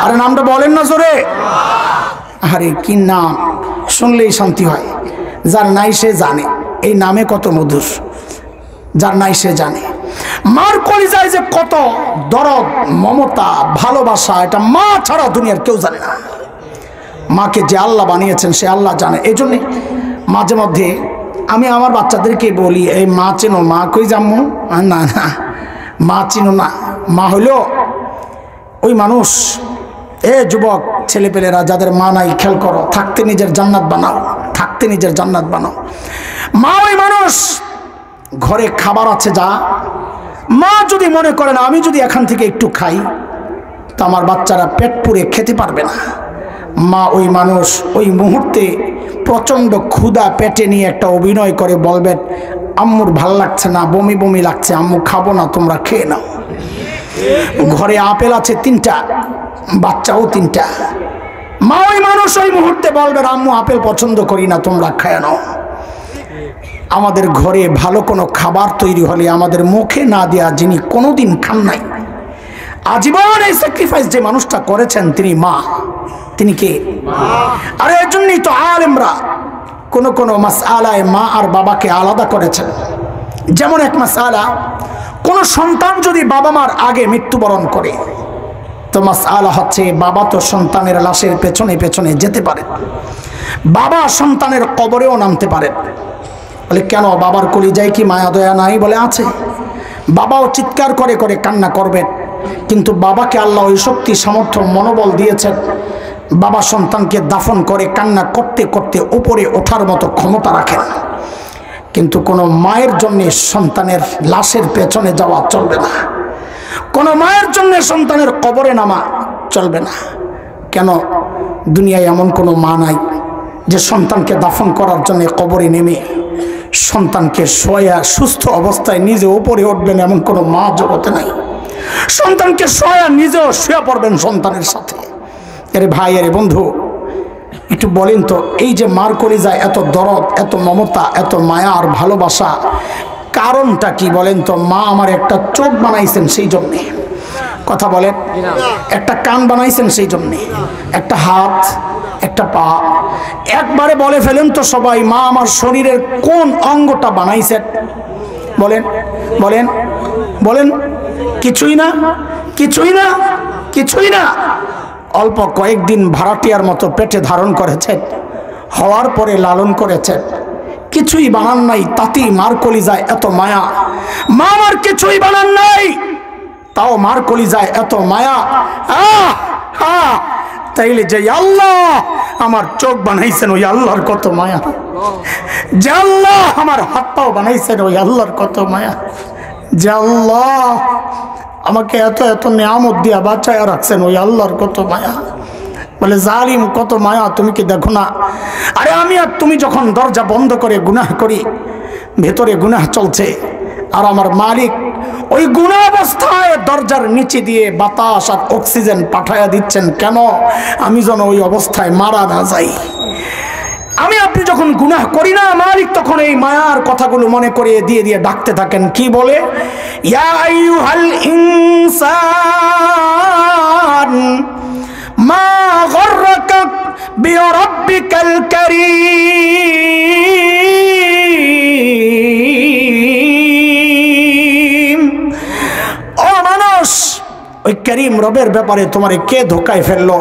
আরে নামটা বলেন না জোরে। আরে কি নাম, শুনলেই শান্তি হয়। যার নাই সে জানে এই নামে কত মধুর, যার নাই সে জানে। মার কলিজায় যে কত দরদ, মমতা, ভালোবাসা, এটা মা ছাড়া দুনিয়ার কেউ জানে না। মাকে যে আল্লাহ বানিয়েছেন সে আল্লাহ জানে। এই জন্যে মাঝে মধ্যে আমি আমার বাচ্চাদেরকে বলি, এই মা চেনো? মা কই জাম্মু? না না, মা চিনো না। মা হইল ওই মানুষ, যুবক ছেলেপেলেরা যাদের মা নাই, খেয়াল করো, থাকতে নিজের জান্নাত বানাও, থাকতে নিজের জান্নাত বানাও। মা ওই মানুষ, ঘরে খাবার আছে যা, মা যদি মনে করে না আমি যদি এখান থেকে একটু খাই তো আমার বাচ্চারা পেট পুরে খেতে পারবে না, মা ওই মানুষ ওই মুহূর্তে প্রচণ্ড ক্ষুধা পেটে নিয়ে একটা অভিনয় করে বলবেন, আম্মুর ভাল লাগছে না, বমি বমি লাগছে, আম্মু খাবো না, তোমরা খেয়ে নাও। ঘরে আপেল আছে 3টা, বাচ্চাও 3টা, মা ওই মানুষ ওই মুহূর্তে বলবেন, আম্মু আপেল পছন্দ করি না, তোমরা খেয়ে নাও। আমাদের ঘরে ভালো কোনো খাবার তৈরি হলে আমাদের মুখে না দেয়া, যিনি কোনোদিন খান নাই, আজীবন এই স্যাক্রিফাইস যে মানুষটা করেছেন তিনি মা। তিনি কে? আর এর জন্যই তো আলেমরা কোন কোন মাসআলায় মা আর বাবাকে আলাদা করেছেন। যেমন এক মাসআলা, কোন সন্তান যদি বাবা মার আগে মৃত্যুবরণ করে তো মাসআলা হচ্ছে বাবা তো সন্তানের লাশের পেছনে পেছনে যেতে পারে, বাবা সন্তানের কবরেও নামতে পারে। বলে কেন, বাবার কলিজায় কি মায়া দয়া নাই? বলে আছে। বাবাও চিৎকার করে করে কান্না করবেন, কিন্তু বাবাকে আল্লাহ ওই শক্তি, সামর্থ্য, মনোবল দিয়েছেন, বাবা সন্তানকে দাফন করে কান্না করতে করতে উপরে ওঠার মতো ক্ষমতা রাখেন। কিন্তু কোনো মায়ের জন্য সন্তানের লাশের পেছনে যাওয়া চলবে না, কোনো মায়ের জন্য সন্তানের কবরে নামা চলবে না। কেন? দুনিয়ায় এমন কোনো মা নাই যে সন্তানকে দাফন করার জন্য কবরে নেমে সন্তানকে শোয়া সুস্থ অবস্থায় নিজে উপরে উঠবেন, এমন কোনো মা জগতে নাই। সন্তানকে শোয়া নিজেও শুয়ে পড়বেন সন্তানের সাথে। আরে ভাই, আরে বন্ধু, একটু বলেন তো, এই যে মার কলিজায় এত দরদ, এত মমতা, এত মায়া আর ভালোবাসা, কারণটা কি বলেন তো? মা আমার একটা চোখ বানাইছেন সেই জন্যে, কথা বলেন, একটা কান বানাইছেন সেই জন্যে, একটা হাত, একটা পা। একবারে বলে ফেলেন তো সবাই, মা আমার শরীরের কোন অঙ্গটা বানাইছেন? বলেন বলেন বলেন। কিছুই না, কিছুই না, কিছুই না। অল্প কয়েকদিন ভাড়াটিয়ার মতো পেটে ধারণ করেছেন, হওয়ার পরে লালন করেছেন, কিছুই বানান নাই, তাতেই মার কলিজায় এত মায়া। মা আমার কিছুই বানান নাই, তাও মার কলিজায় এত মায়া। তাইলে যে আল্লাহ আমার চোখ বানাইছেন ওই আল্লাহর কত মায়া, যে আল্লাহ আমার হাত পাও বানাইছেন ওই আল্লাহর কত মায়া, যে আল্লাহ আমাকে এত এত নিয়ামত দিয়া বাঁচায় রাখছেন ওই আল্লাহর কত মায়া। বলে জালিম, কত মায়া, তুমি কি দেখো না? আরে আমি আর তুমি যখন দরজা বন্ধ করে গুনাহ করি, ভেতরে গুনাহ চলছে, আর আমার মালিক ওই গুনাহ অবস্থায় দরজার নিচে দিয়ে বাতাস আর অক্সিজেন পাঠায়া দিচ্ছেন, কেন? আমি যেন ওই অবস্থায় মারা না যাই। আমি আপনি যখন গুনাহ করি না, মালিক তখন এই মায়ার কথাগুলো মনে করিয়ে দিয়ে দিয়ে ডাকতে থাকেন। কি বলে? ইয়া আইয়ুহাল ইনসান মা গররাকা বিরাব্বিকাল কারীম। ও মানুষ, ওই করিম রবের ব্যাপারে তোমারে কে ধোকায় ফেললো?